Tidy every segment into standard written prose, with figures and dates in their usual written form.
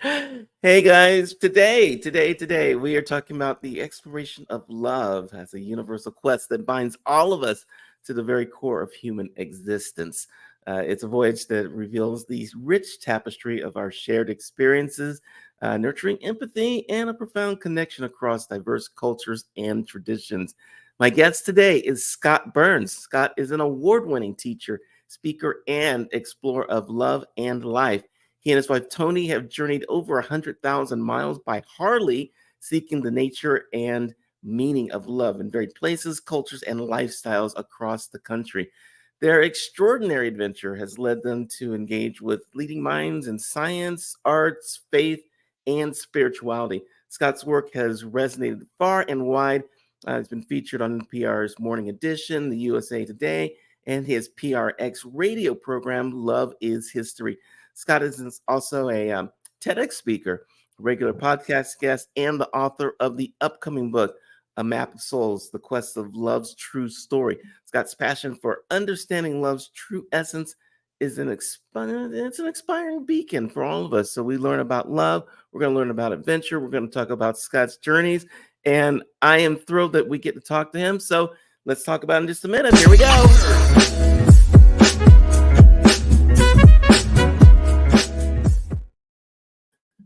Hey guys, today we are talking about the exploration of love as a universal quest that binds all of us to the very core of human existence. It's a voyage that reveals the rich tapestry of our shared experiences, nurturing empathy and a profound connection across diverse cultures and traditions. My guest today is Scotte Burns. Scott is an award winning teacher, speaker, and explorer of love and life. He and his wife Toni have journeyed over 100,000 miles by Harley, seeking the nature and meaning of love in varied places, cultures, and lifestyles across the country. Their extraordinary adventure has led them to engage with leading minds in science, arts, faith, and spirituality. Scott's work has resonated far and wide. It's been featured on NPR's Morning Edition, the USA Today, and his PRX radio program, Love is History. Scott is also a TEDx speaker, regular podcast guest, and the author of the upcoming book, A Map of Souls, The Quest of Love's True Story. Scott's passion for understanding love's true essence is it's an inspiring beacon for all of us. So we learn about love. We're going to learn about adventure. We're going to talk about Scott's journeys. And I am thrilled that we get to talk to him. So let's talk about it in just a minute. Here we go.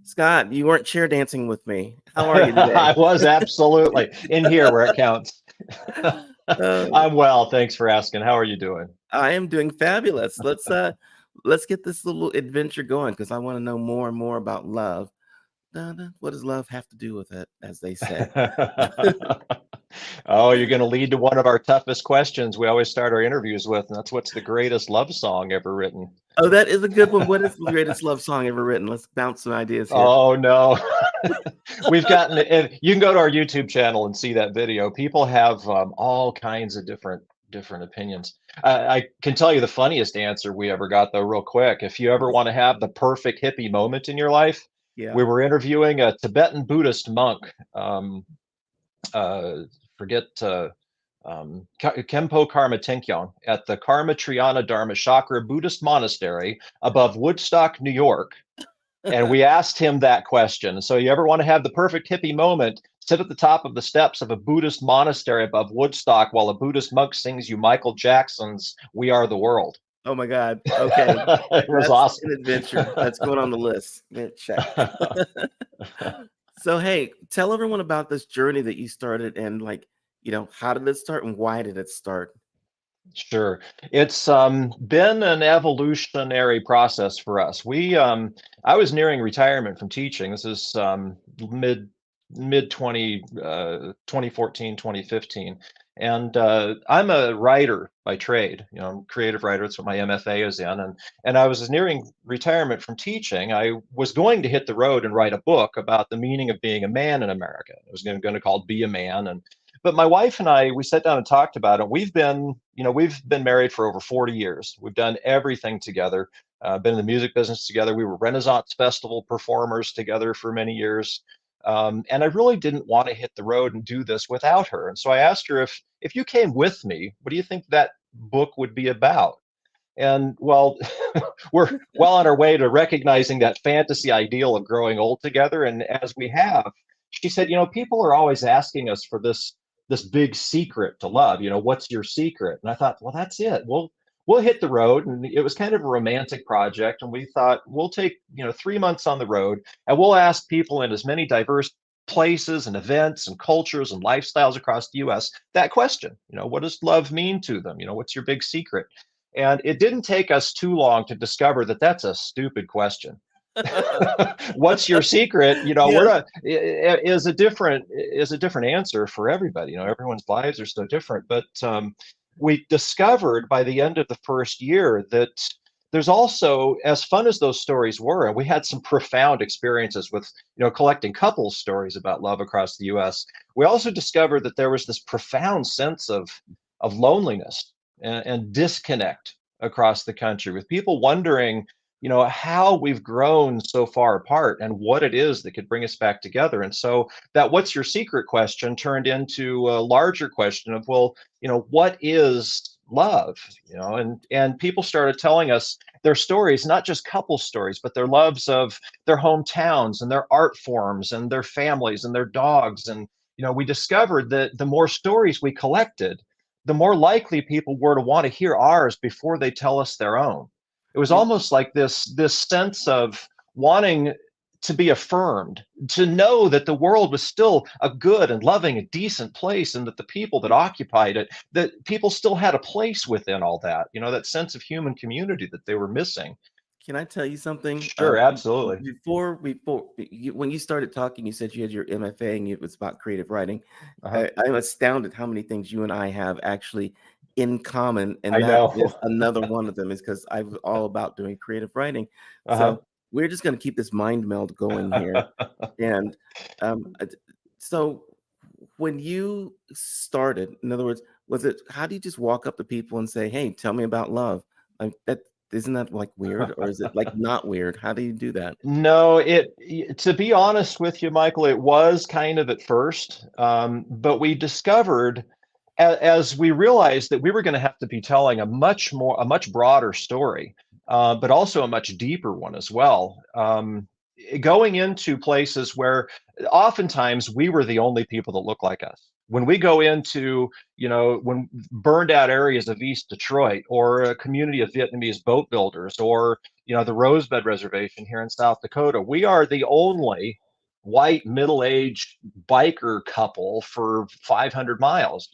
Scott, you weren't chair dancing with me. How are you I today? was absolutely in here where it counts. uh, I'm well, thanks for asking. How are you doing? I am doing fabulous. Let's get this little adventure going because I want to know more and more about love. What does love have to do with it, as they say? Oh, you're going to lead to one of our toughest questions we always start our interviews with, and that's what's the greatest love song ever written? Oh, that is a good one. What is the greatest love song ever written? Let's bounce some ideas here. Oh no. We've gotten and you can go to our YouTube channel and see that video. People have all kinds of different opinions. I can tell you the funniest answer we ever got though, real quick. If you ever want to have the perfect hippie moment in your life, Yeah. we were interviewing a Tibetan Buddhist monk. Uh, forget Kempo Karma Tenkyong at the Karma Triana Dharma Chakra Buddhist Monastery above Woodstock, New York. And we asked him that question. So, you ever want to have the perfect hippie moment? Sit at the top of the steps of a Buddhist monastery above Woodstock while a Buddhist monk sings you Michael Jackson's We Are the World. Oh my God. Okay. It was That's awesome. an adventure. That's going on the list. Yeah, check. So, hey, tell everyone about this journey that you started and how did it start and why did it start? Sure. It's been an evolutionary process for us. I was nearing retirement from teaching. This is mid 2014, 2015. And I'm a writer by trade, I'm a creative writer. That's what my MFA is in. And I was nearing retirement from teaching. I was going to hit the road and write a book about the meaning of being a man in America. It was going to call Be a Man. But my wife and I, we sat down and talked about it. We've been married for over 40 years. We've done everything together. Been in the music business together. We were Renaissance Festival performers together for many years. And I really didn't want to hit the road and do this without her. And so I asked her, if you came with me, what do you think that book would be about? And well, we're well on our way to recognizing that fantasy ideal of growing old together. And as we have, she said, people are always asking us for this big secret to love. What's your secret? And I thought, well, that's it. We'll hit the road. And it was kind of a romantic project. And we thought we'll take 3 months on the road and we'll ask people in as many diverse places and events and cultures and lifestyles across the US that question. What does love mean to them? What's your big secret? And it didn't take us too long to discover that that's a stupid question. What's your secret? We're Yeah. not is a different answer for everybody. Everyone's lives are so different. But we discovered by the end of the first year that there's also, as fun as those stories were, and we had some profound experiences with collecting couples stories about love across the US. We also discovered that there was this profound sense of loneliness and disconnect across the country, with people wondering, how we've grown so far apart and what it is that could bring us back together. And so that "what's your secret" question turned into a larger question of, well, what is love, and people started telling us their stories, not just couple stories, but their loves of their hometowns and their art forms and their families and their dogs. And we discovered that the more stories we collected, the more likely people were to want to hear ours before they tell us their own. It was You, almost like this sense of wanting to be affirmed, to know that the world was still a good and loving and decent place, and that the people that occupied it, that people still had a place within all that, that sense of human community that they were missing. can I tell you something? Sure, absolutely. When you started talking, you said you had your MFA and it was about creative writing. Uh-huh. I'm astounded how many things you and I have actually in common, I and that know. is another one of them. Is because I was all about doing creative writing. Uh-huh. So we're just going to keep this mind meld going here. And so when you started, in other words, was it how do you just walk up to people and say, "Hey, tell me about love"? Like that isn't that like weird, or is it like not weird? How do you do that? No, to be honest with you, Michael, it was kind of at first, but we discovered as we realized that we were going to have to be telling a much broader story, but also a much deeper one as well. Going into places where oftentimes we were the only people that look like us. When we go into, when burned out areas of East Detroit, or a community of Vietnamese boat builders, or the Rosebud Reservation here in South Dakota, we are the only white middle-aged biker couple for 500 miles.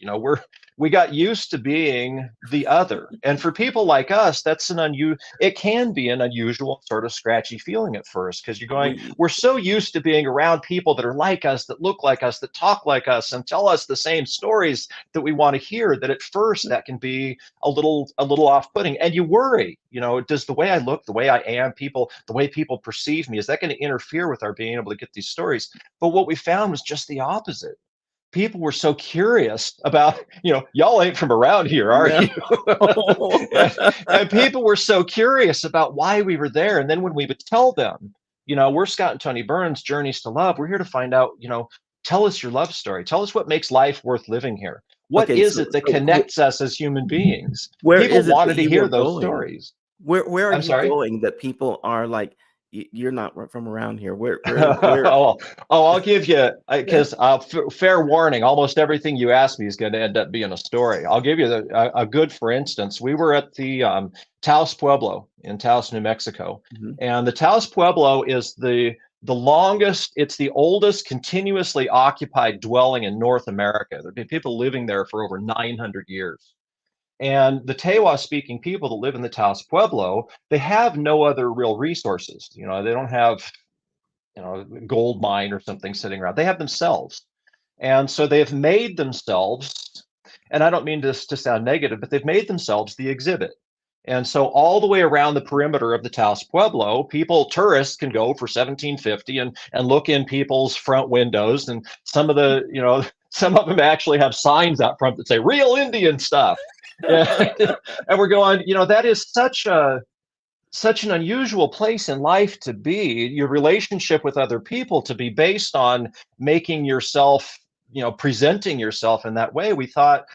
We got used to being the other, and for people like us, it can be an unusual sort of scratchy feeling at first, because We we're so used to being around people that are like us, that look like us, that talk like us, and tell us the same stories that we want to hear, that at first that can be a little off-putting, and you worry, does the way I look, the way I am, the way people perceive me, is that going to interfere with our being able to get these stories? But what we found was just the opposite. People were so curious about, y'all ain't from around here, are no. you? and people were so curious about why we were there. And then when we would tell them, we're Scotte and Toni Burns, Journeys to Love, we're here to find out, tell us your love story. Tell us what makes life worth living here. What Okay, is it that connects us as human beings? where People is it that wanted to you are hear those going? stories. Where are I'm you sorry. going that people are like, You're not from around here. Where?" oh, I'll give you, because fair warning, almost everything you ask me is going to end up being a story. I'll give you a good, for instance. We were at the Taos Pueblo in Taos, New Mexico, Mhm. and the Taos Pueblo is the longest, it's the oldest continuously occupied dwelling in North America. There have been people living there for over 900 years. And the Tewa speaking people that live in the Taos Pueblo, they have no other real resources. They don't have, gold mine or something sitting around. They have themselves. And so they have made themselves, and I don't mean this to sound negative, but they've made themselves the exhibit. And so all the way around the perimeter of the Taos Pueblo, tourists can go for 1750 and look in people's front windows. And some of them actually have signs out front that say real Indian stuff. And, and we're going, that is such an unusual place in life to be, your relationship with other people to be based on making yourself, presenting yourself in that way. We thought,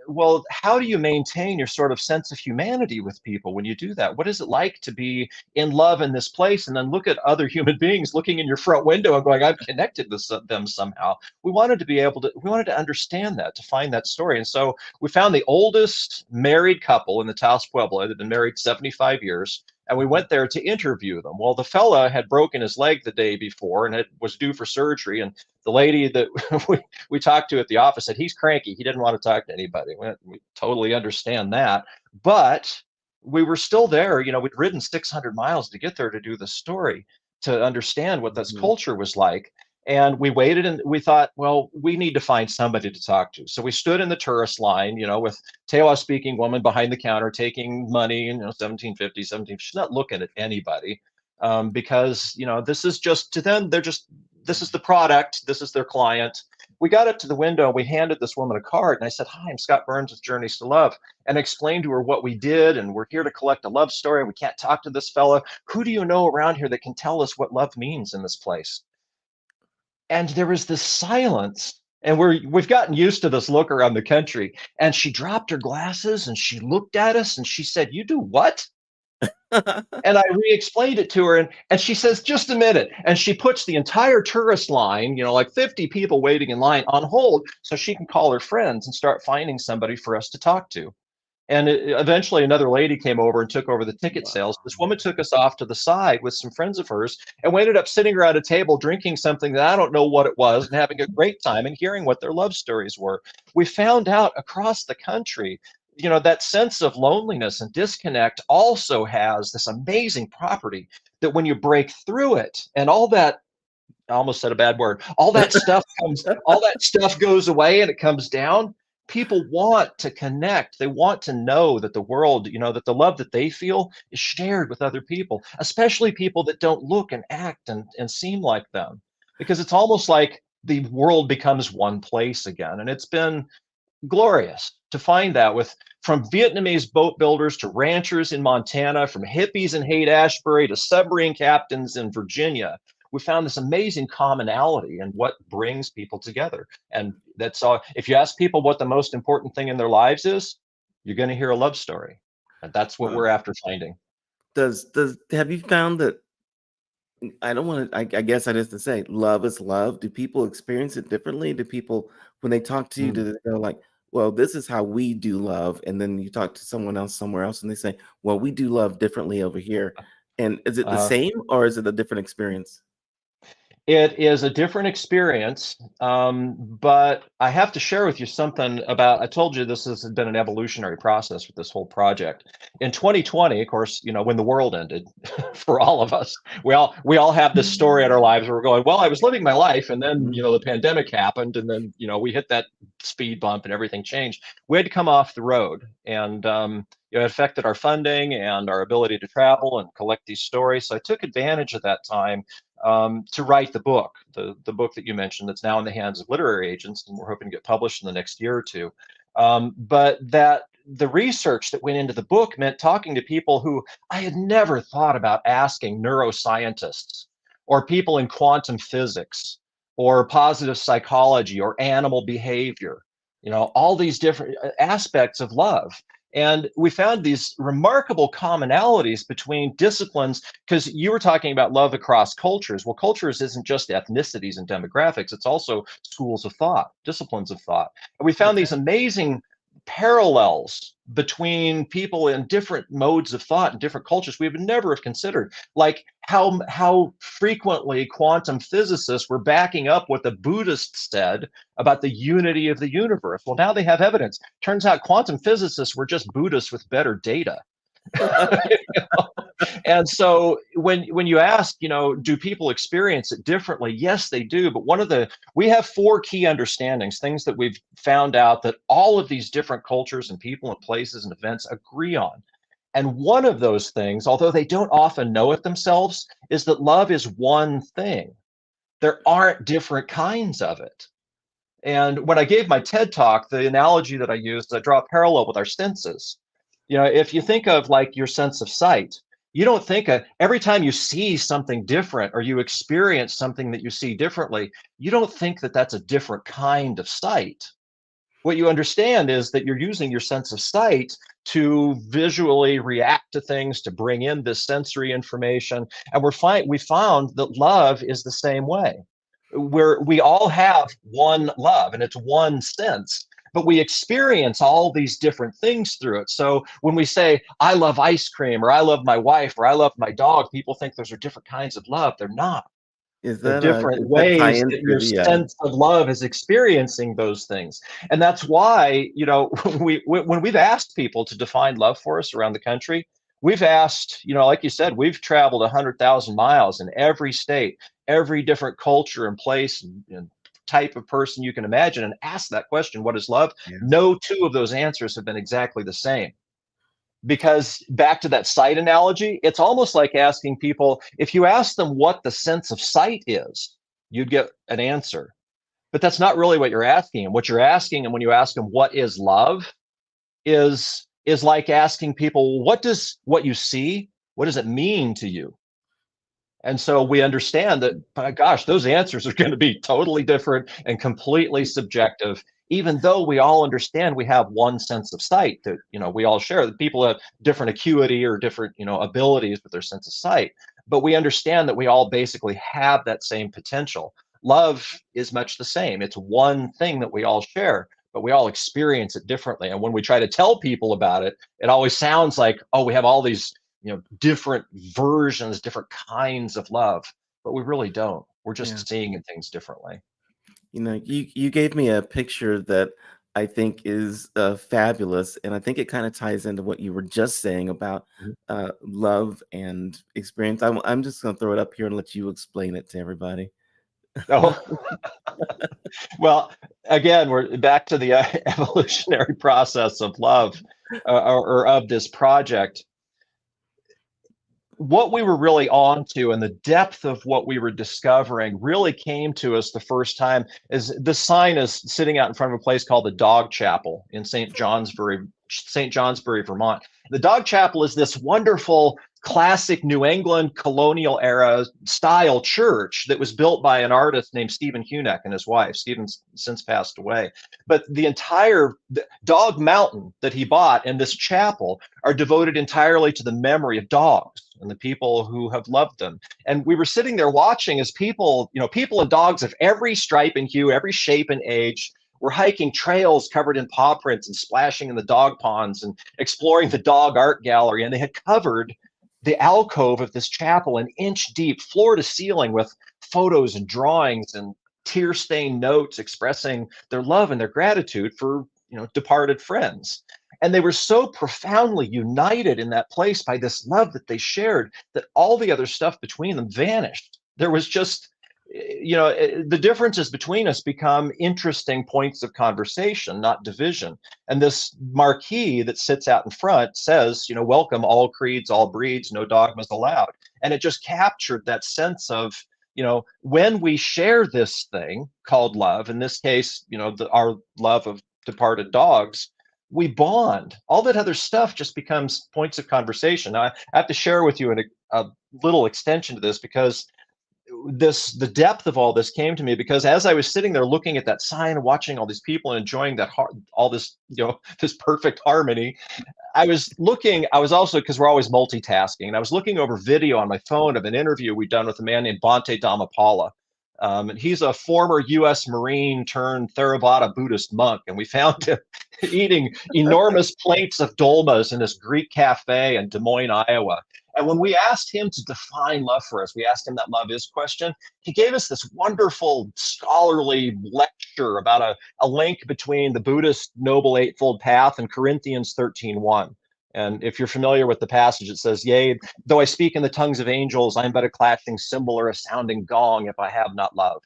well, how do you maintain your sort of sense of humanity with people when you do that? What is it like to be in love in this place and then look at other human beings looking in your front window and going, I'm connected with them somehow? We wanted to understand that, to find that story. And so we found the oldest married couple in the Taos Pueblo that had been married 75 years. And we went there to interview them. Well, the fella had broken his leg the day before and it was due for surgery. And the lady that we talked to at the office said he's cranky. He didn't want to talk to anybody. We totally understand that. But we were still there. We'd ridden 600 miles to get there to do the story, to understand what this Mhm. culture was like. And we waited and we thought, well, we need to find somebody to talk to. So we stood in the tourist line, with Tewa speaking woman behind the counter taking money, 1750, 17. She's not looking at anybody, because, this is just to them, this is the product, this is their client. We got up to the window and we handed this woman a card, and I said, hi, I'm Scotte Burns with Journeys to Love, and explained to her what we did, and we're here to collect a love story. We can't talk to this fella. Who do you know around here that can tell us what love means in this place? And there was this silence, And we've gotten used to this look around the country. And she dropped her glasses and she looked at us and she said, "You do what?" And I re-explained it to her, and she says, "Just a minute." And she puts the entire tourist line, like 50 people waiting in line, on hold so she can call her friends and start finding somebody for us to talk to. And eventually another lady came over and took over the ticket sales. This Wow. woman took us off to the side with some friends of hers, and we ended up sitting around a table drinking something that I don't know what it was and having a great time and hearing what their love stories were. We found out across the country, that sense of loneliness and disconnect also has this amazing property that when you break through it and all that, I almost said a bad word. All that stuff goes away and it comes down. People want to connect. They want to know that the world, that the love that they feel is shared with other people, especially people that don't look and act and seem like them. Because it's almost like the world becomes one place again. And it's been glorious to find that with from Vietnamese boat builders to ranchers in Montana, from hippies in Haight-Ashbury to submarine captains in Virginia. We found this amazing commonality in what brings people together. And that's all. If you ask people what the most important thing in their lives is, you're going to hear a love story. And that's what Wow. we're after finding. Does have you found that I don't want to, I guess I just to say love is love. Do people experience it differently? Do people, when they talk to you, do Mm. they go like, well, this is how we do love? And then you talk to someone else somewhere else and they say, well, we do love differently over here. And is it the Uh, same or is it a different experience? It is a different experience, but I have to share with you something about. I told you this has been an evolutionary process with this whole project. In 2020, of course, when the world ended for all of us, we all have this story in our lives where we're going, well, I was living my life, and then Mhm. the pandemic happened, and then we hit that speed bump, and everything changed. We had to come off the road, and it affected our funding and our ability to travel and collect these stories. So I took advantage of that time to write the book that you mentioned that's now in the hands of literary agents, and we're hoping to get published in the next year or two. But that the research that went into the book meant talking to people who I had never thought about asking: neuroscientists, or people in quantum physics, or positive psychology, or animal behavior, all these different aspects of love. And we found these remarkable commonalities between disciplines, because you were talking about love across cultures. Well, cultures isn't just ethnicities and demographics, it's also schools of thought, disciplines of thought. And we found Okay. these amazing parallels between people in different modes of thought and different cultures we would never have considered, like how frequently quantum physicists were backing up what the Buddhists said about the unity of the universe. Well, now they have evidence. Turns out quantum physicists were just Buddhists with better data. And so when you ask, do people experience it differently? Yes, they do. But we have four key understandings, things that we've found out that all of these different cultures and people and places and events agree on. And one of those things, although they don't often know it themselves, is that love is one thing. There aren't different kinds of it. And when I gave my TED talk, the analogy that I used, I draw a parallel with our senses. If you think of like your sense of sight, you don't think every time you see something different or you experience something that you see differently, you don't think that that's a different kind of sight. What you understand is that you're using your sense of sight to visually react to things, to bring in this sensory information. And we found that love is the same way, where we all have one love and it's one sense, but we experience all these different things through it. So when we say, I love ice cream, or I love my wife, or I love my dog, people think those are different kinds of love. They're not. They're different Is that tie ways that into your the sense of love is experiencing those things. And that's why, when we've asked people to define love for us around the country, we've asked, like you said, we've traveled 100,000 miles in every state, every different culture and place and type of person you can imagine, and asked that question, what is love? yes. No two of those answers have been exactly the same. Because back to that sight analogy, it's almost like asking people, if you ask them what the sense of sight is, you'd get an answer. But that's not really what you're asking. And what you're asking, and when you ask them what is love, is like asking people, what does what you see, what does it mean to you? And so we understand that, my gosh, those answers are going to be totally different and completely subjective, even though we all understand we have one sense of sight that, we all share. That people have different acuity or different, abilities with their sense of sight. But we understand that we all basically have that same potential. Love is much the same. It's one thing that we all share, but we all experience it differently. And when we try to tell people about it, it always sounds like, oh, we have all these different versions, different kinds of love, but we really don't. We're Yeah. just seeing things differently. You gave me a picture that I think is fabulous, and I think it kind of ties into what you were just saying about Mhm. love and experience. I'm just going to throw it up here and let you explain it to everybody. Oh, well, again, we're back to the evolutionary process of love, or of this project. What we were really on to and the depth of what we were discovering really came to us the first time. Is the sign is sitting out in front of a place called the Dog Chapel in St. Johnsbury, Vermont. The Dog Chapel is this wonderful classic New England colonial era style church that was built by an artist named Stephen Huneck and his wife. Stephen's since passed away. But the entire Dog Mountain that he bought and this chapel are devoted entirely to the memory of dogs and the people who have loved them. And we were sitting there watching as people, people and dogs of every stripe and hue, every shape and age, were hiking trails covered in paw prints and splashing in the dog ponds and exploring the dog art gallery. And they had covered the alcove of this chapel an inch deep, floor to ceiling, with photos and drawings and tear-stained notes expressing their love and their gratitude for departed friends. And they were so profoundly united in that place by this love that they shared that all the other stuff between them vanished. There was just, the differences between us become interesting points of conversation, not division. And this marquee that sits out in front says, welcome all creeds, all breeds, no dogmas allowed. And it just captured that sense of, when we share this thing called love, in this case, our love of departed dogs, we bond. All that other stuff just becomes points of conversation. I have to share with you a little extension to this, because the depth of all this came to me because as I was sitting there looking at that sign, watching all these people and enjoying all this, this perfect harmony, I was also, because we're always multitasking, and I was looking over video on my phone of an interview we'd done with a man named Bhante Dhammapala. And he's a former U.S. Marine turned Theravada Buddhist monk. And we found him eating enormous plates of dolmas in this Greek cafe in Des Moines, Iowa. And when we asked him to define love for us, we asked him that love is question, he gave us this wonderful scholarly lecture about a link between the Buddhist Noble Eightfold Path and Corinthians 13:1. And if you're familiar with the passage, it says, yea, though I speak in the tongues of angels, I'm but a clashing cymbal or a sounding gong if I have not love.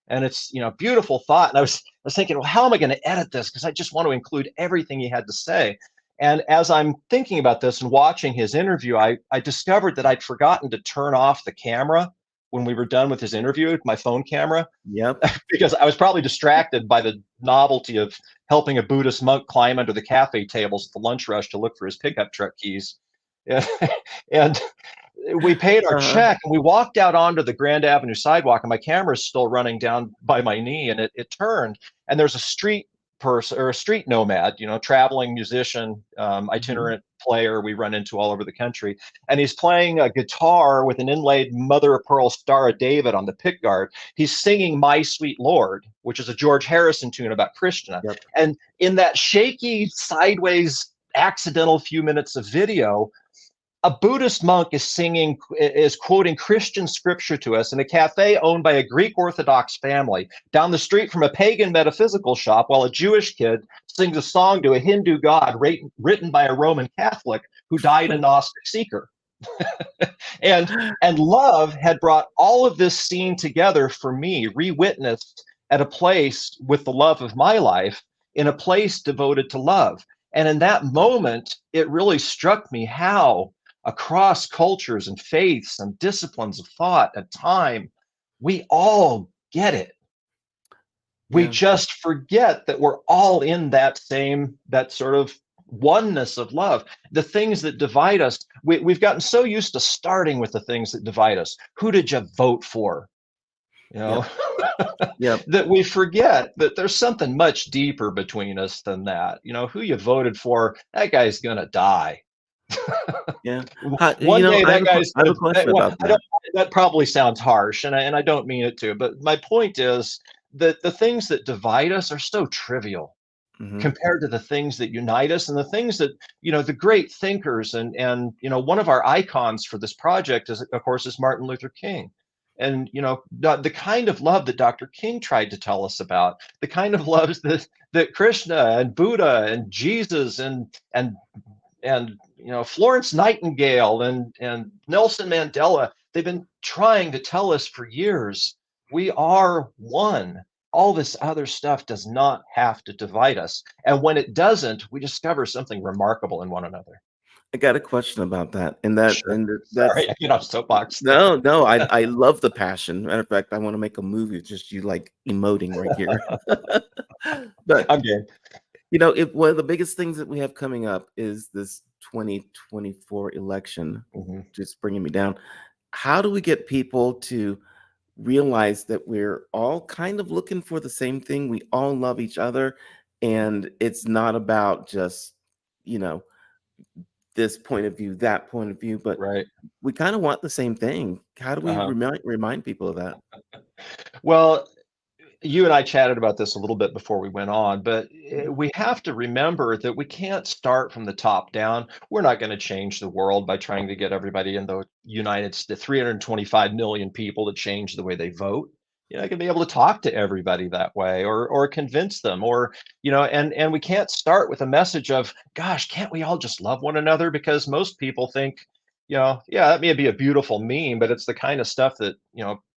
And it's, beautiful thought. And I was thinking, well, how am I going to edit this? Because I just want to include everything he had to say. And as I'm thinking about this and watching his interview, I discovered that I'd forgotten to turn off the camera when we were done with his interview, my phone camera. Yep. Because I was probably distracted by the novelty of helping a Buddhist monk climb under the cafe tables at the lunch rush to look for his pickup truck keys. And we paid our check and we walked out onto the Grand Avenue sidewalk, and my camera is still running down by my knee, and it turned, and there's a street person or a street nomad, traveling musician, itinerant player we run into all over the country. And he's playing a guitar with an inlaid mother of pearl Star of David on the pickguard. He's singing My Sweet Lord, which is a George Harrison tune about Krishna. Yep. And in that shaky, sideways, accidental few minutes of video, a Buddhist monk is quoting Christian scripture to us in a cafe owned by a Greek Orthodox family down the street from a pagan metaphysical shop, while a Jewish kid sings a song to a Hindu god written by a Roman Catholic who died a Gnostic seeker. and love had brought all of this scene together for me, re-witnessed at a place with the love of my life, in a place devoted to love. And in that moment, it really struck me how across cultures and faiths and disciplines of thought and time, we all get it. We just forget that we're all in that sort of oneness of love. The things that divide us, we've gotten so used to starting with the things that divide us. Who did you vote for? You know, Yep. Yep. that we forget that there's something much deeper between us than that. You know, who you voted for, that guy's gonna die. Yeah. One day that guy's I have a gonna, question well, about I that. don't, that probably sounds harsh, and I don't mean it to, but my point is that the things that divide us are so trivial Hmm. compared to the things that unite us, and the things that, the great thinkers, and one of our icons for this project is, of course, is Martin Luther King. And the kind of love that Dr. King tried to tell us about, the kind of loves that Krishna and Buddha and Jesus and Florence Nightingale and Nelson Mandela, they've been trying to tell us for years, we are one. All this other stuff does not have to divide us, and when it doesn't, we discover something remarkable in one another. I got a question about that, Sure. that's Sorry, I get off soapbox. no, no. I love the passion. Matter of fact, I want to make a movie with just you like emoting right here. But I'm game. if one of the biggest things that we have coming up is this 2024 election, Mhm. just bringing me down. How do we get people to realize that we're all kind of looking for the same thing? We all love each other, and it's not about just, you know, this point of view, that point of view, but Right. we kind of want the same thing. How do we Uh-huh. remind people of that? Well, you and I chatted about this a little bit before we went on, but Mhm. we have to remember that we can't start from the top down. We're not going to change the world by trying to get everybody in the United States, 325 million people, to change the way they vote. You're not going to be able to talk to everybody that way, or convince them, or and we can't start with a message of, gosh, can't we all just love one another? Because most people think, yeah, that may be a beautiful meme, but it's the kind of stuff that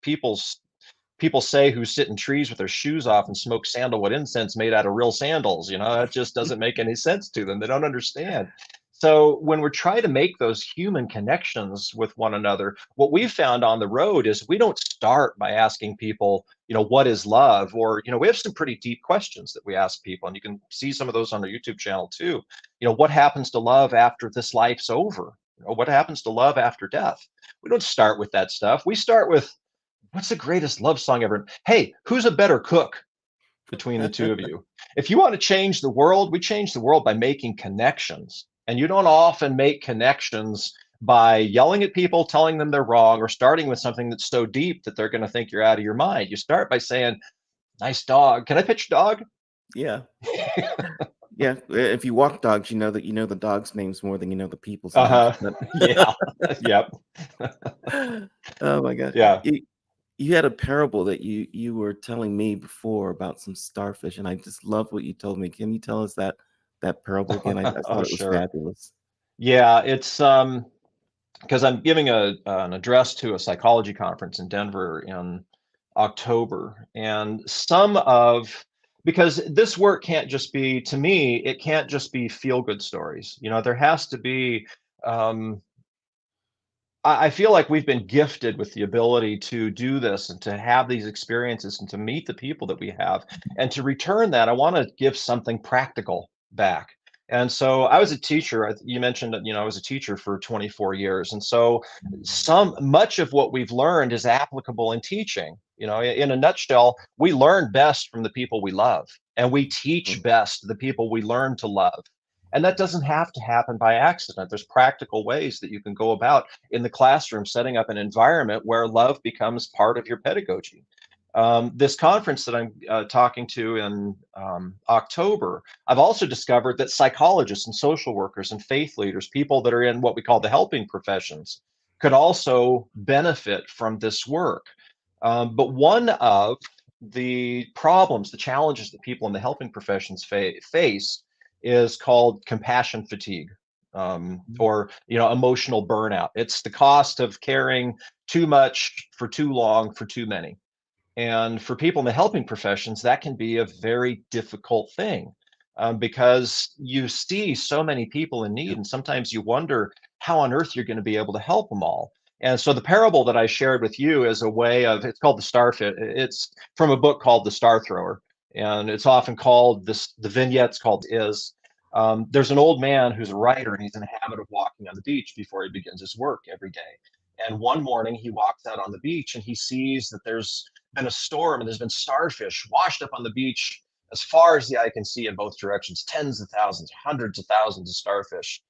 people say who sit in trees with their shoes off and smoke sandalwood incense made out of real sandals. That just doesn't make any sense to them. They don't understand. So when we're trying to make those human connections with one another, what we've found on the road is we don't start by asking people, what is love? Or, we have some pretty deep questions that we ask people, and you can see some of those on our YouTube channel too. What happens to love after this life's over? What happens to love after death? We don't start with that stuff. We start with, what's the greatest love song ever? Hey, who's a better cook between the two of you? If you want to change the world, we change the world by making connections. And you don't often make connections by yelling at people, telling them they're wrong, or starting with something that's so deep that they're going to think you're out of your mind. You start by saying, nice dog. Can I pitch dog? Yeah. Yeah. If you walk dogs, you know the dog's names more than you know the people's names. Uh-huh. Yeah. Yep. Oh my God. Yeah. You had a parable that you were telling me before about some starfish, and I just love what you told me. Can you tell us that parable again? I Oh, thought it was sure. fabulous. Yeah, it's because I'm giving an address to a psychology conference in Denver in October, and because this work can't just be, to me, it can't just be feel good stories. There has to be. Um, I feel like we've been gifted with the ability to do this and to have these experiences and to meet the people that we have. And to return that, I want to give something practical back. And so I was a teacher. You mentioned that, I was a teacher for 24 years. And so much of what we've learned is applicable in teaching. In a nutshell, we learn best from the people we love, and we teach Mm. best the people we learn to love. And that doesn't have to happen by accident. There's practical ways that you can go about in the classroom, setting up an environment where love becomes part of your pedagogy. This conference that I'm talking to in October, I've also discovered that psychologists and social workers and faith leaders, people that are in what we call the helping professions, could also benefit from this work. But one of the problems, the challenges that people in the helping professions face is called compassion fatigue, or emotional burnout. It's the cost of caring too much for too long for too many. And for people in the helping professions, that can be a very difficult thing, because you see so many people in need, Yeah. and sometimes you wonder how on earth you're going to be able to help them all. And so the parable that I shared with you is a way of, it's called the starfish. It's from a book called The Star Thrower, and it's often called this. The vignette's called is. There's an old man who's a writer, and he's in the habit of walking on the beach before he begins his work every day. And one morning he walks out on the beach and he sees that there's been a storm and there's been starfish washed up on the beach as far as the eye can see in both directions, tens of thousands, hundreds of thousands of starfish.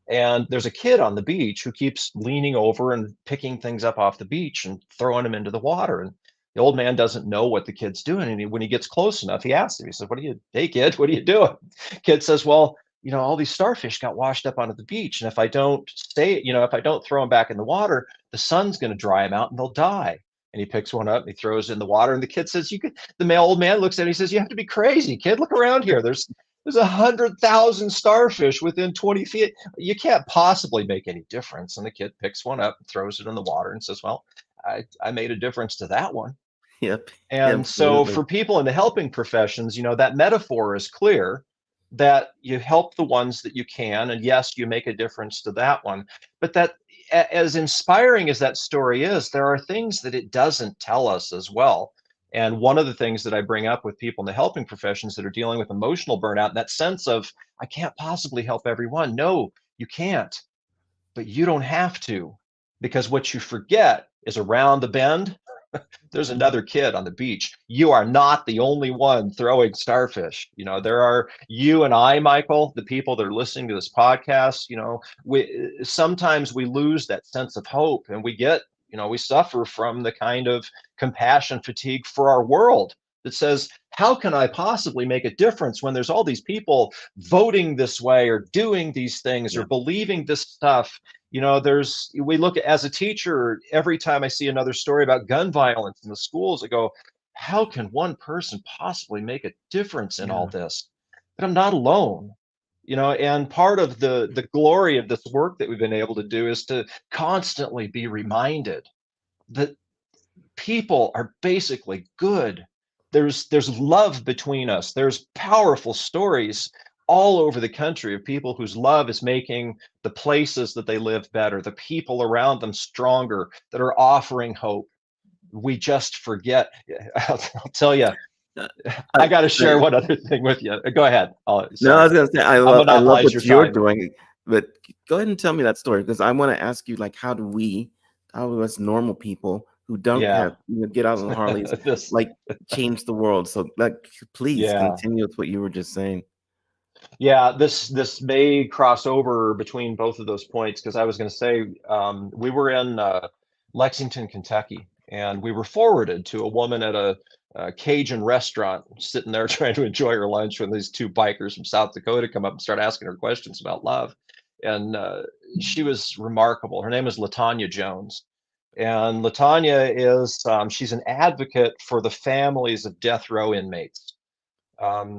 And there's a kid on the beach who keeps leaning over and picking things up off the beach and throwing them into the water. And the old man doesn't know what the kid's doing. And when he gets close enough, he asks him, he says, hey kid, what are you doing? Kid says, well, all these starfish got washed up onto the beach. And if I don't if I don't throw them back in the water, the sun's going to dry them out and they'll die. And he picks one up and he throws it in the water. And the kid says, the old man looks at him, he says, you have to be crazy, kid. Look around here. There's 100,000 starfish within 20 feet. You can't possibly make any difference. And the kid picks one up and throws it in the water and says, well, I made a difference to that one. Yep. And so Absolutely. for people in the helping professions, that metaphor is clear, that you help the ones that you can. And yes, you make a difference to that one. But that, as inspiring as that story is, there are things that it doesn't tell us as well. And one of the things that I bring up with people in the helping professions that are dealing with emotional burnout, that sense of, I can't possibly help everyone. No, you can't, but you don't have to, because what you forget is around the bend, there's another kid on the beach. You are not the only one throwing starfish. There are you and I, Michael, the people that are listening to this podcast. Sometimes we lose that sense of hope, and we suffer from the kind of compassion fatigue for our world that says, how can I possibly make a difference when there's all these people voting this way or doing these things or believing this stuff? We look at, as a teacher, every time I see another story about gun violence in the schools, I go, how can one person possibly make a difference in all this? But I'm not alone. And part of the glory of this work that we've been able to do is to constantly be reminded that people are basically good. There's love between us. There's powerful stories all over the country of people whose love is making the places that they live better, the people around them stronger, that are offering hope. We just forget. I'll tell you, I got to share one other thing with you. Go ahead. No, Sorry. I was gonna say I love monopolize your what you're time. doing, but go ahead and tell me that story, because I want to ask you, like, how do us normal people who don't Yeah. have get out on Harleys, This, like, change the world? So, like, please yeah. continue with what you were just saying. Yeah, this may cross over between both of those points, because I was going to say, we were in Lexington, Kentucky, and we were forwarded to a woman at a Cajun restaurant, sitting there trying to enjoy her lunch, when these two bikers from South Dakota come up and start asking her questions about love. And she was remarkable. Her name is Latanya Jones. And Latanya is, she's an advocate for the families of death row inmates.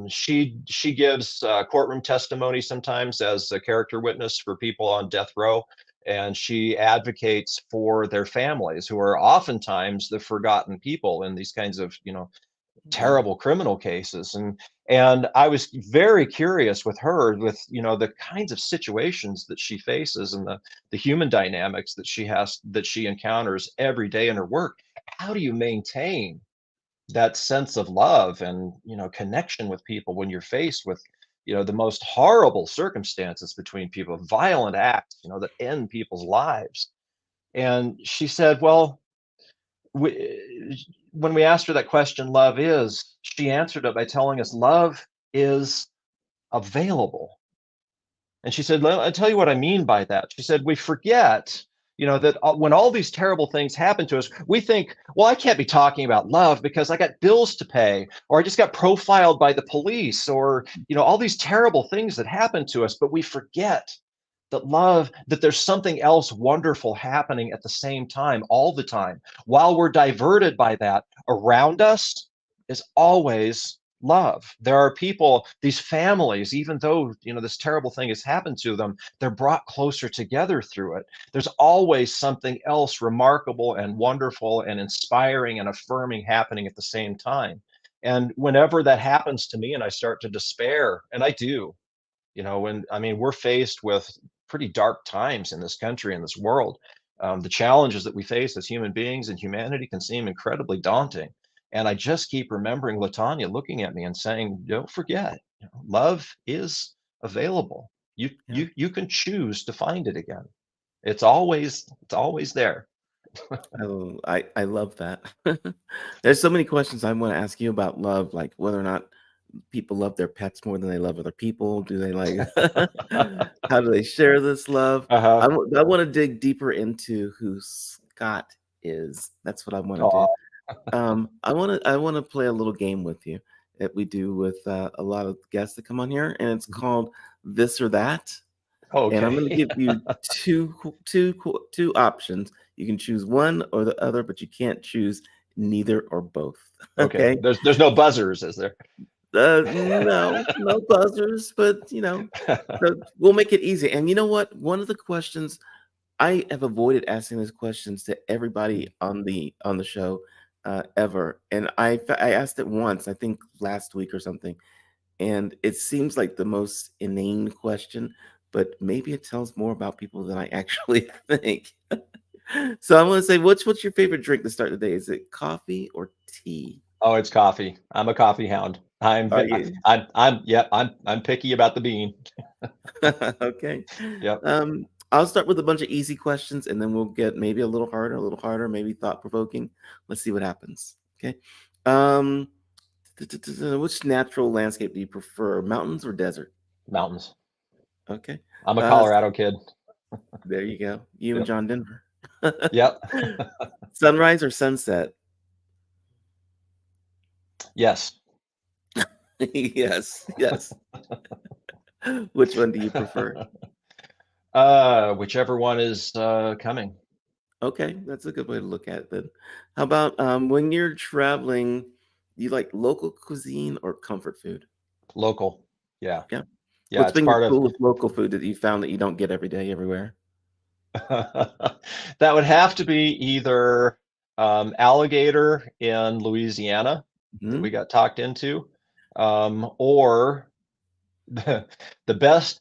She gives courtroom testimony sometimes as a character witness for people on death row, and she advocates for their families, who are oftentimes the forgotten people in these kinds of Yeah. terrible criminal cases. And I was very curious with her, with the kinds of situations that she faces, and the human dynamics that she encounters every day in her work. How do you maintain that sense of love and connection with people when you're faced with the most horrible circumstances between people, violent acts that end people's lives? And she said, well, when we asked her that question, love is, she answered it by telling us love is available. And she said, I'll tell you what I mean by that. She said, we forget, that when all these terrible things happen to us, we think, well, I can't be talking about love because I got bills to pay, or I just got profiled by the police, or, all these terrible things that happen to us. But we forget that there's something else wonderful happening at the same time, all the time. While we're diverted by that, around us is always love. There are people, these families, even though this terrible thing has happened to them, they're brought closer together through it. There's always something else remarkable and wonderful and inspiring and affirming happening at the same time. And whenever that happens to me and I start to despair, and I do, we're faced with pretty dark times in this country, in this world. The challenges that we face as human beings and humanity can seem incredibly daunting. And I just keep remembering Latanya looking at me and saying, don't forget, love is available. Yeah. You can choose to find it again. It's always there. Oh, I love that. There's so many questions I want to ask you about love, like whether or not people love their pets more than they love other people. Do they like how do they share this love? Uh-huh. I want to dig deeper into who Scott is. That's what I want to do. Oh, I want to play a little game with you that we do with a lot of guests that come on here, and it's called This or That. And I'm going to okay. give you two options. You can choose one or the other, but you can't choose neither or both. Okay. Okay. There's no buzzers, is there? No, no buzzers, but so we'll make it easy. And you know what? One of the questions I have avoided asking these questions to everybody on the show ever, and I asked it once, I think last week or something, and it seems like the most inane question, but maybe it tells more about people than I actually think. So I'm gonna say, what's your favorite drink to start the day? Is it coffee or tea? Oh, it's coffee. I'm a coffee hound. Are you? I'm picky about the bean. Okay. Yep. I'll start with a bunch of easy questions and then we'll get maybe a little harder, maybe thought provoking. Let's see what happens. Okay. Um, which natural landscape do you prefer, mountains or desert? Mountains. Okay. I'm a Uh, Colorado kid. there you go. You and Yep. John Denver. Yep. Sunrise or sunset? Yes. Yes. Yes. Which one do you prefer? Whichever one is coming. Okay, that's a good way to look at it then. How about when you're traveling, do you like local cuisine or comfort food? Local. Yeah. Yeah. Yeah, What's it's been your part of coolest local food that you found that you don't get every day everywhere? that would have to be either alligator in Louisiana that we Mhm. got talked into, or the, the best.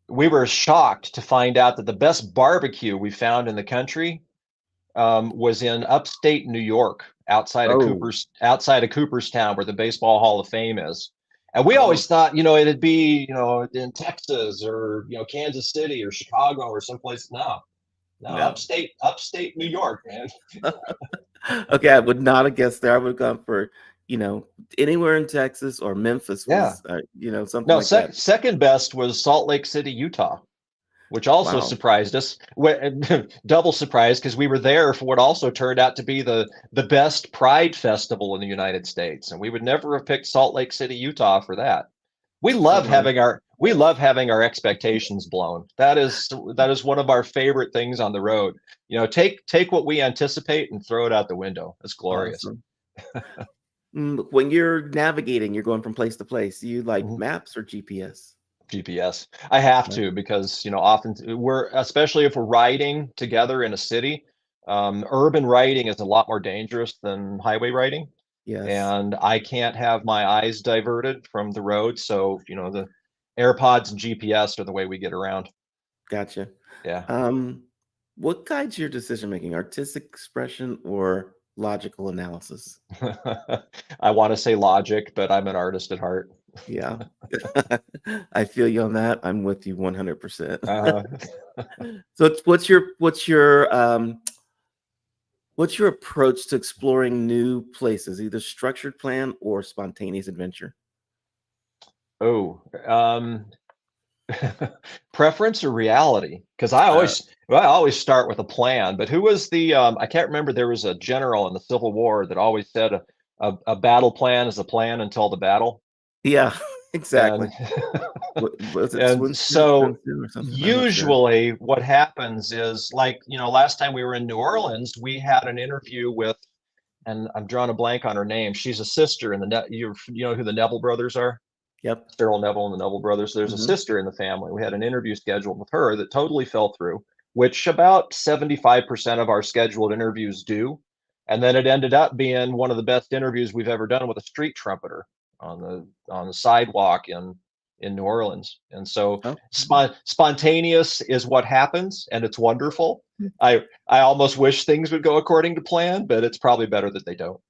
We were shocked to find out that the best barbecue we found in the country was in upstate New York, Oh, outside of Cooperstown, where the Baseball Hall of Fame is. And we oh, always thought, it'd be, in Texas or Kansas City or Chicago or someplace. No, no, no. upstate New York, man. Okay, I would not have guessed there. I would have gone for, anywhere in Texas or Memphis Yeah. was, something No, like that. second best was Salt Lake City, Utah, which also Wow. surprised us. Double surprise because we were there for what also turned out to be the best Pride festival in the United States, and we would never have picked Salt Lake City, Utah, for that. Oh, wow. We love having our expectations blown. That is one of our favorite things on the road. Take what we anticipate and throw it out the window. It's glorious. Awesome. When you're navigating, you're going from place to place. Do you like Mhm. maps or GPS? GPS. I have Yeah. to because often especially if we're riding together in a city, urban riding is a lot more dangerous than highway riding, Yes. and I can't have my eyes diverted from the road. So the AirPods and GPS are the way we get around. Gotcha. Yeah. Um, what guides your decision making? Artistic expression or logical analysis? I want to say logic, but I'm an artist at heart. Yeah. I feel you on that. I'm with you 100%. Uh, So what's your approach to exploring new places, either structured plan or spontaneous adventure? oh, preference or reality? Because Uh, I always start with a plan. But who was the I can't remember. There was a general in the Civil War that always said a battle plan is a plan until the battle. yeah, exactly. And Was it and so Sun Tzu or something? I'm not sure. usually what happens is, like, last time we were in New Orleans, we had an interview with, and I'm drawing a blank on her name. She's a sister in you know who the Neville brothers are? Yep. Cyril Neville and the Neville brothers. There's a Hmm. sister in the family. We had an interview scheduled with her that totally fell through, which about 75% of our scheduled interviews do. And then it ended up being one of the best interviews we've ever done with a street trumpeter on the sidewalk in New Orleans. And so Oh, spontaneous is what happens, and it's wonderful. I almost wish things would go according to plan, but it's probably better that they don't.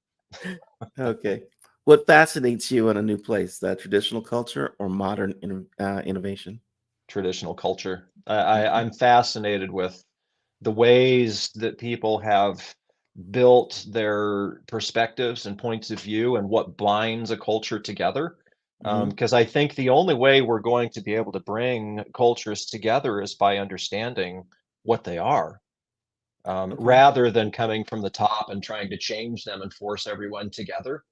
okay. What fascinates you in a new place, the traditional culture or modern innovation? Traditional culture. Okay. I'm fascinated with the ways that people have built their perspectives and points of view and what binds a culture together. Hmm. Because I think the only way we're going to be able to bring cultures together is by understanding what they are, Okay. rather than coming from the top and trying to change them and force everyone together.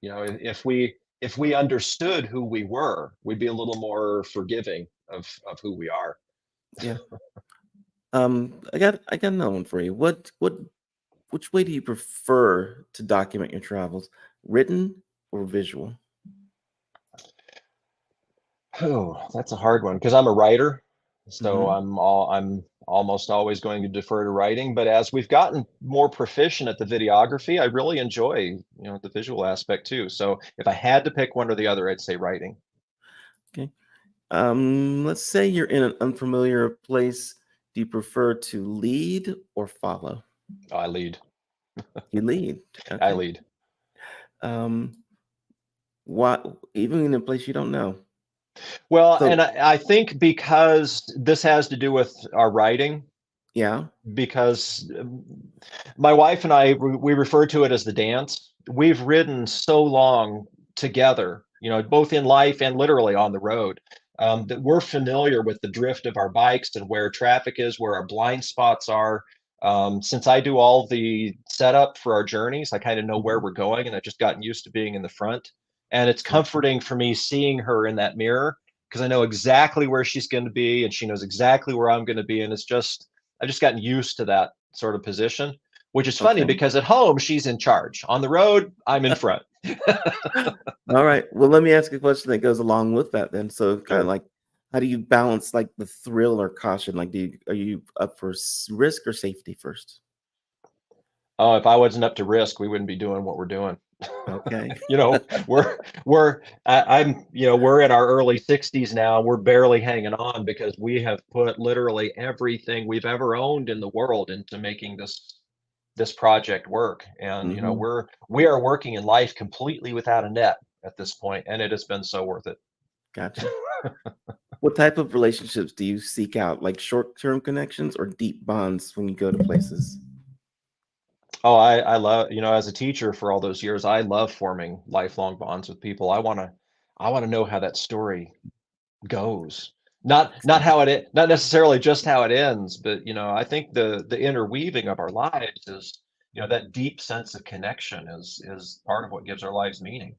You know, if we understood who we were, we'd be a little more forgiving of who we are. Yeah. I got another one for you. Which way do you prefer to document your travels, written or visual? Oh, that's a hard one because I'm a writer, so Hmm. I'm almost always going to defer to writing. But as we've gotten more proficient at the videography, I really enjoy, the visual aspect too. So if I had to pick one or the other, I'd say writing. Okay. Let's say you're in an unfamiliar place. Do you prefer to lead or follow? I lead. You lead. I Okay. lead. Um, what even in a place you don't know? Well, So and I think because this has to do with our writing, yeah. because my wife and I, we refer to it as the dance. We've ridden so long together, both in life and literally on the road, that we're familiar with the drift of our bikes and where traffic is, where our blind spots are. Since I do all the setup for our journeys, I kind of know where Mhm. we're going, and I've just gotten used to being in the front. And it's Gotcha. comforting for me seeing her in that mirror because I know exactly where she's going to be, and she knows exactly where I'm going to be, and I've just gotten used to that sort of position, which is funny Okay. because at home she's in charge. On the road, I'm in front. All right. Well, let me ask you a question that goes along with that then. So kind of Sure. like how do you balance like the thrill or caution? Like are you up for risk or safety first? Oh, if I wasn't up to risk, we wouldn't be doing what we're doing. Okay. you know, we're in our early 60s now. We're barely hanging on because we have put literally everything we've ever owned in the world into making this project work. And Hmm. we are working in life completely without a net at this point, and it has been so worth it. Gotcha. What type of relationships do you seek out? Like short-term connections or deep bonds when you go to places? Oh, I love, as a teacher for all those years, I love forming lifelong bonds with people. I want to know how that story goes. Not how not necessarily just how it ends, but I think the interweaving of our lives is, that deep sense of connection is part of what gives our lives meaning.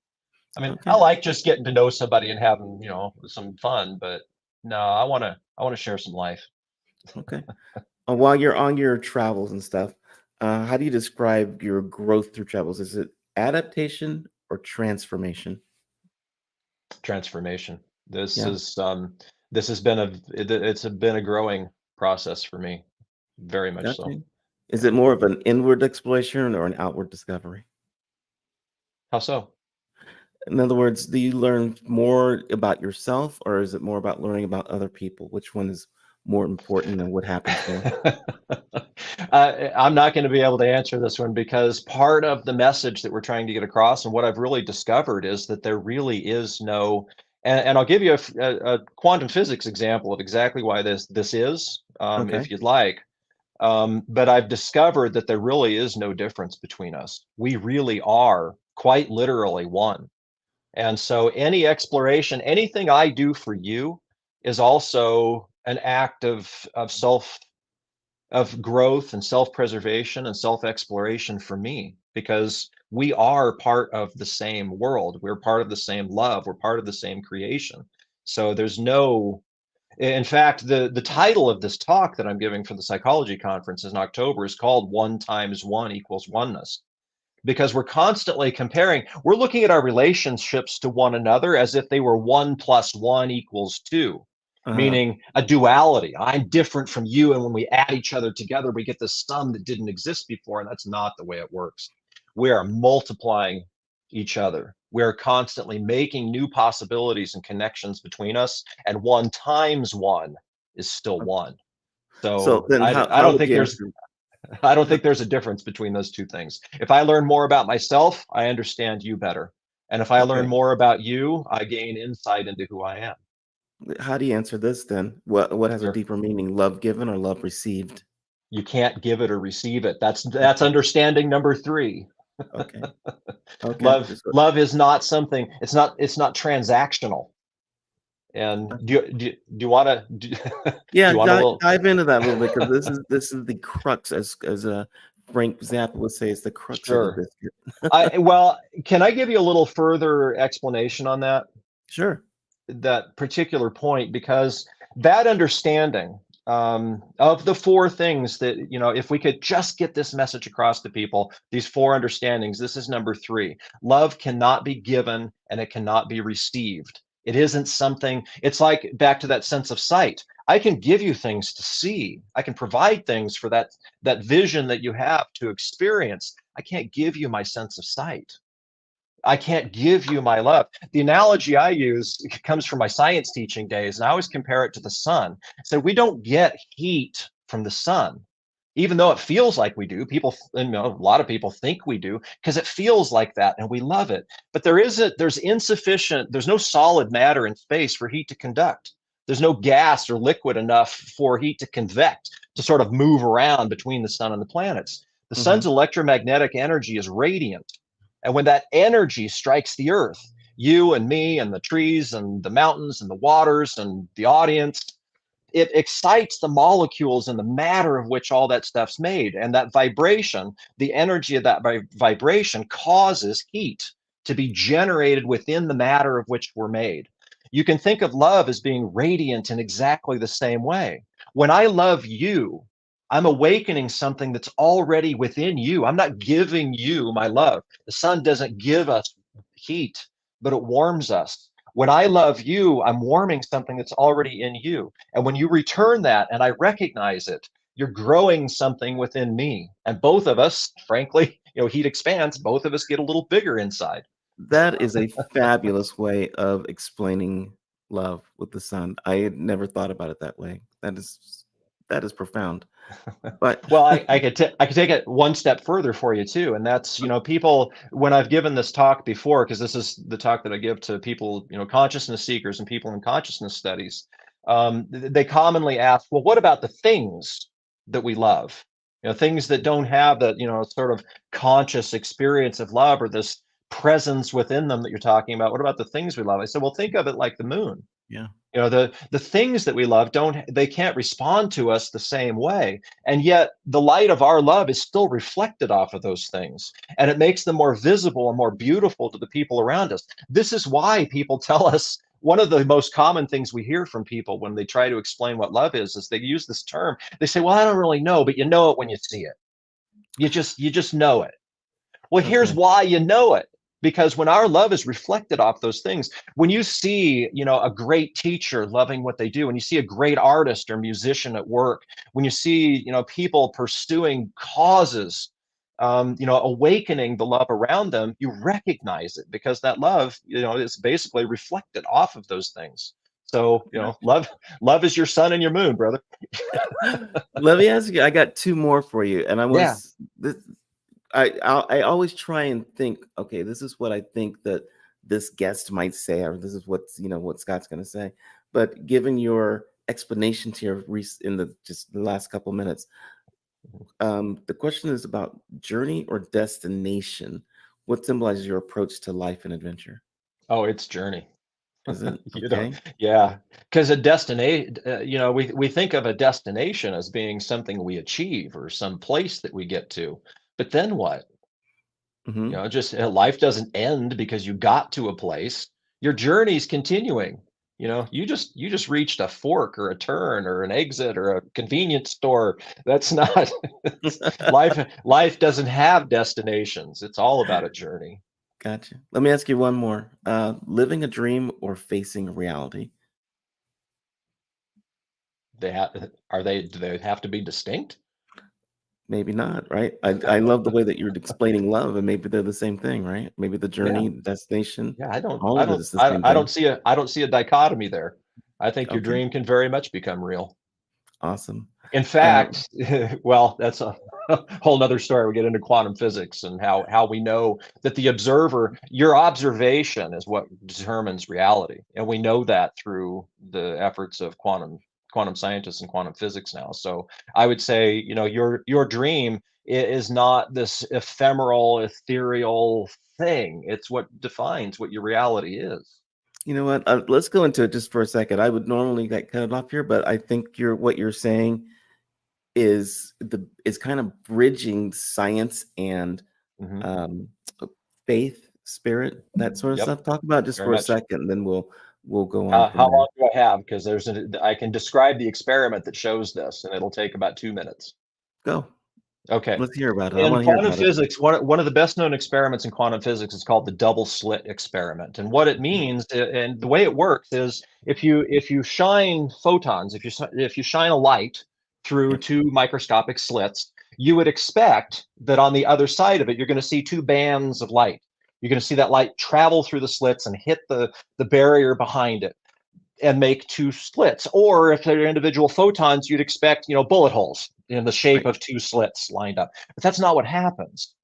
I mean, I Okay. like just getting to know somebody and having, some fun, but no, I want to share some life. Okay. While you're on your travels and stuff, how do you describe your growth through travels? Is it adaptation or transformation? Transformation. This Yeah. is this has been it's been a growing process for me, very much so. Gotcha. Is Yeah. it more of an inward exploration or an outward discovery? How so? In other words, do you learn more about yourself or is it more about learning about other people? Which one is more important and what happens there? I'm not going to be able to answer this one because part of the message that we're trying to get across and what I've really discovered is that there really is no, and I'll give you a quantum physics example of exactly why this is, Okay. if you'd like. But I've discovered that there really is no difference between us. We really are quite literally one. And so any exploration, anything I do for you is also an act of of growth and self-preservation and self-exploration for me because we are part of the same world. We're part of the same love. We're part of the same creation. So there's no, in fact, the title of this talk that I'm giving for the psychology conference in October is called One Times One Equals Oneness, because we're constantly comparing. We're looking at our relationships to one another as if they were 1 + 1 = 2, Uh-huh. meaning a duality. I'm different from you, and when we add each other together, we get this sum that didn't exist before, and that's not the way it works. We are multiplying each other. We're constantly making new possibilities and connections between us, and 1 × 1 is still one. So So then I how don't would think you there's answer? I don't How, think there's a difference between those two things. If I learn more about myself, I understand you better. And if I learn Okay. more about you, I gain insight into who I am. How do you answer this then? What has a There, deeper meaning? Love given or love received? you can't give it or receive it. That's Okay. understanding number three. Okay. Okay. Love is not something. It's not transactional. And do you want to do Yeah, you want a little? dive into that a little bit because this is the crux, as Frank Zappa would say, it's the crux of the Sure. biscuit. Well, can I give you a little further explanation on Sure. that particular point? Because that understanding of the four things that, if we could just get this message across to people, these four understandings, this is number three. Love cannot be given and it cannot be received. It isn't something, it's like back to that sense of sight. I can give you things to see. I can provide things for that vision that you have to experience. I can't give you my sense of sight. I can't give you my love. The analogy I use comes from my science teaching days, and I always compare it to the sun. So we don't get heat from the sun, even though it feels like we do. People, a lot of people think we do because it feels like that, and we love it. But there's insufficient. There's no solid matter in space for heat to conduct. There's no gas or liquid enough for heat to convect, to sort of move around between the sun and the planets. The Hmm. sun's electromagnetic energy is radiant. And when that energy strikes the earth, you and me and the trees and the mountains and the waters and the audience, it excites the molecules and the matter of which all that stuff's made. And that vibration, the energy of that vibration causes heat to be generated within the matter of which we're made. You can think of love as being radiant in exactly the same way. When I love you, I'm awakening something that's already within you. I'm not giving you my love. The sun doesn't give us heat, but it warms us. When I love you, I'm warming something that's already in you. And when you return that and I recognize it, you're growing something within me. And both of us, frankly, heat expands, both of us get a little bigger inside. That is a fabulous way of explaining love with the sun. I had never thought about it that way. That is profound. But Well, I could take it one step further for you too, and that's, people, when I've given this talk before, because this is the talk that I give to people, consciousness seekers and people in consciousness studies, they commonly ask, well, what about the things that we love? Things that don't have that, sort of conscious experience of love or this presence within them that you're talking about. What about the things we love? I said, well, think of it like the moon. yeah, The things that we love they can't respond to us the same way, and yet the light of our love is still reflected off of those things, and it makes them more visible and more beautiful to the people around us. This is why people tell us, one of the most common things we hear from people when they try to explain what love is they use this term. They say, well, I don't really know, but you know it when you see it. You just know it. Well, here's okay. why you know it. Because when our love is reflected off those things, when you see, a great teacher loving what they do, when you see a great artist or musician at work, when you see, people pursuing causes, awakening the love around them, you recognize it because that love, is basically reflected off of those things. So, love is your sun and your moon, brother. Let me ask you, I got two more for you, and Yeah. I always try and think, okay, this is what I think that this guest might say, or this is what Scott's going to say. But given your explanation here in the just the last couple minutes, the question is about journey or destination. What symbolizes your approach to life and adventure? Oh, it's journey. Is it You know, okay? yeah, because a destination, we think of a destination as being something we achieve or some place that we get to. But then what? Hmm. Just life doesn't end because you got to a place. Your journey's continuing. You just reached a fork or a turn or an exit or a convenience store. That's not life. Life doesn't have destinations. It's all about a journey. Gotcha. Let me ask you one more. Living a dream or facing reality? Do they have to be distinct? Maybe not, right? I love the way that you're explaining love, and maybe they're the same thing, right? Maybe the Yeah. journey, destination, Yeah, I don't all I of it don't is the I same I don't thing. see a I don't see a dichotomy there. I think your Okay. dream can very much become real. Awesome. In fact, well, that's a whole nother story. We get into quantum physics and how we know that the observer, your observation is what determines reality. And we know that through the efforts of quantum scientists and quantum physics now. So I would say, your dream is not this ephemeral, ethereal thing. It's what defines what your reality is. You know what? Let's go into it just for a second. I would normally like cut it off here, but I think what you're saying is kind of bridging science and Hmm. um, faith, spirit, that sort of Yep, stuff. Talk about it just very for a much. second, then we'll go on from How there. long do I have? Because I can describe the experiment that shows this, and it'll take about 2 minutes. Go. Okay. Let's hear about it. I In want to hear quantum about it. physics, one of the best known experiments in quantum physics is called the double slit experiment. And what it means, and the way it works is if you shine photons, if you shine a light through Yep. two microscopic slits, you would expect that on the other side of it, you're going to see two bands of light. You're going to see that light travel through the slits and hit the barrier behind it and make two splits. Or if they're individual photons, you'd expect, bullet holes in the shape Right. of two slits lined up. But that's not what happens.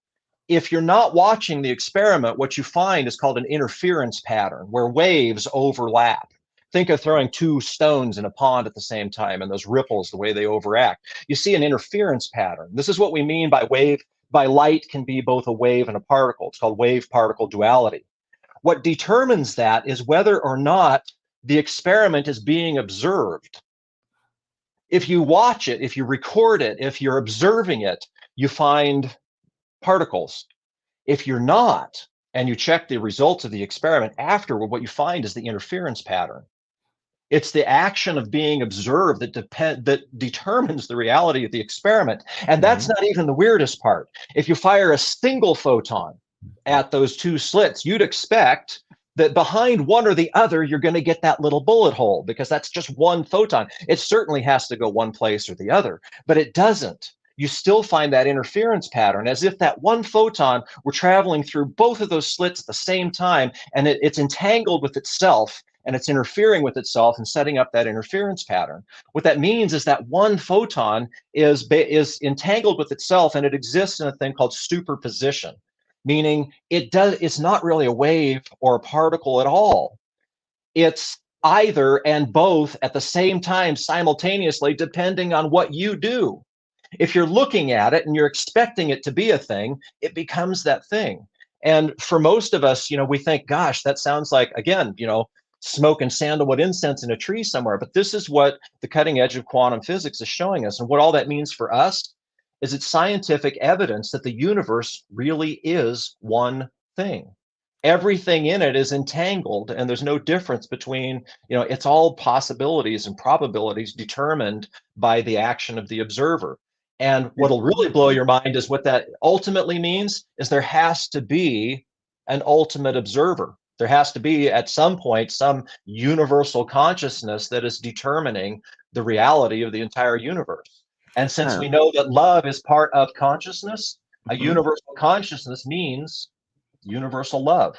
If you're not watching the experiment, what you find is called an interference pattern where waves overlap. Think of throwing two stones in a pond at the same time and those ripples, the way they overact. You see an interference pattern. This is what we mean by light can be both a wave and a particle. It's called wave particle duality. What determines that is whether or not the experiment is being observed. If you watch it, if you record it, if you're observing it, you find particles. If you're not, and you check the results of the experiment afterward, what you find is the interference pattern. It's the action of being observed that determines the reality of the experiment. And that's Mhm. not even the weirdest part. If you fire a single photon at those two slits, you'd expect that behind one or the other, you're going to get that little bullet hole because that's just one photon. It certainly has to go one place or the other, but it doesn't. You still find that interference pattern as if that one photon were traveling through both of those slits at the same time, and it's entangled with itself and it's interfering with itself and setting up that interference pattern. What that means is that one photon is entangled with itself and it exists in a thing called superposition, meaning it's not really a wave or a particle at all. It's either and both at the same time simultaneously, depending on what you do. If you're looking at it and you're expecting it to be a thing, it becomes that thing. And for most of us, we think, gosh, that sounds like, again, smoking sandalwood incense in a tree somewhere. But this is what the cutting edge of quantum physics is showing us. And what all that means for us is it's scientific evidence that the universe really is one thing. Everything in it is entangled, and there's no difference between, it's all possibilities and probabilities determined by the action of the observer. And what'll really blow your mind is what that ultimately means is there has to be an ultimate observer. There has to be at some point some universal consciousness that is determining the reality of the entire universe. And since Huh. we know that love is part of consciousness, a Mhm. universal consciousness means universal love.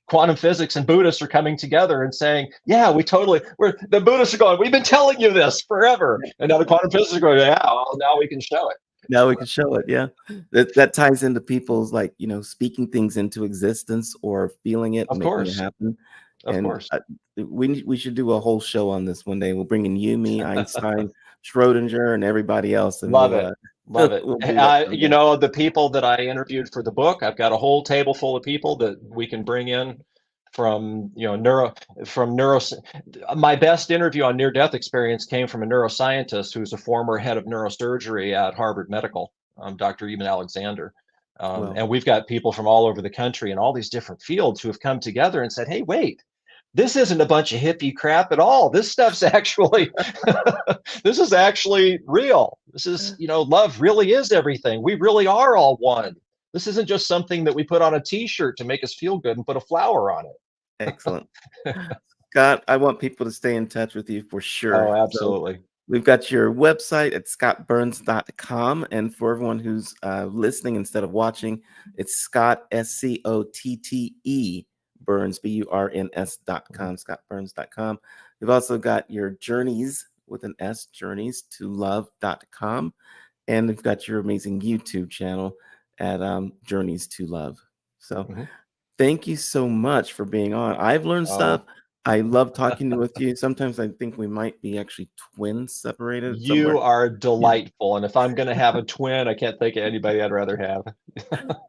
Quantum physics and Buddhists are coming together and saying, yeah, the Buddhists are going, we've been telling you this forever. And now the quantum physicists are going, yeah, well, now we can show it. Now we can show it. Yeah, that ties into people's speaking things into existence or feeling it, Of making it course. happen. Of And course. we should do a whole show on this one day. We'll bring in you, me, Einstein, Schrodinger, and everybody else, and Love we'll it. Love it. we'll do that someday. The people that I interviewed for the book, I've got a whole table full of people that we can bring in from, neuro. My best interview on near-death experience came from a neuroscientist who's a former head of neurosurgery at Harvard Medical, Dr. Eben Alexander. Well, And we've got people from all over the country in all these different fields who have come together and said, hey, wait, this isn't a bunch of hippie crap at all. This stuff's actually, this is actually real. This is, love really is everything. We really are all one. This isn't just something that we put on a t-shirt to make us feel good and put a flower on excellent, it. Scott. I want people to stay in touch with you for sure. Oh, So absolutely. we've got your website at scotteburns.com. And for everyone who's listening instead of watching, it's Scott, SCOTTE, Burns, BURNS.com, scotteburns.com. We've also got your journeys with an S, journeys2love.com. And we've got your amazing YouTube channel at Journeys to Love. So Mhm. thank you so much for being on. I've learned stuff. Oh, I love talking with you. Sometimes I think we might be actually twins separated you somewhere. are Yeah. delightful. And if I'm going to have a twin, I can't think of anybody I'd rather have.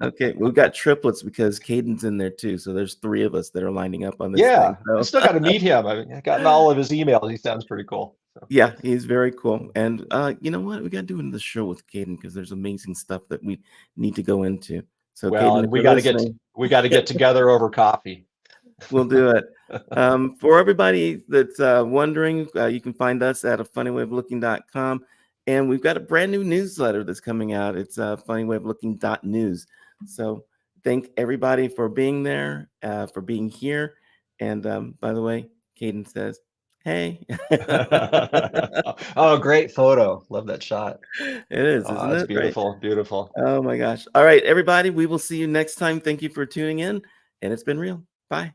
Okay, we've got triplets because Caden's in there too. So there's 3 of us that are lining up on this Yeah, thing. I So still got to meet him. I've gotten all of his emails. He sounds pretty cool. So. yeah, he's very cool. And you know what? We got to do the show with Caden because there's amazing stuff that we need to go into. So Well, Caden, and if you're listening, we got to get together over coffee. we'll do it. For everybody that's wondering, you can find us at afunnywayoflooking.com. And we've got a brand new newsletter that's coming out. It's funnywayoflooking.news. So thank everybody for being there, for being here. And by the way, Caden says, hey. Oh, great photo. Love that shot. It is, Oh, isn't that's it? Right. beautiful. Beautiful. Oh my gosh. All right, everybody, we will see you next time. Thank you for tuning in. And it's been real. Bye.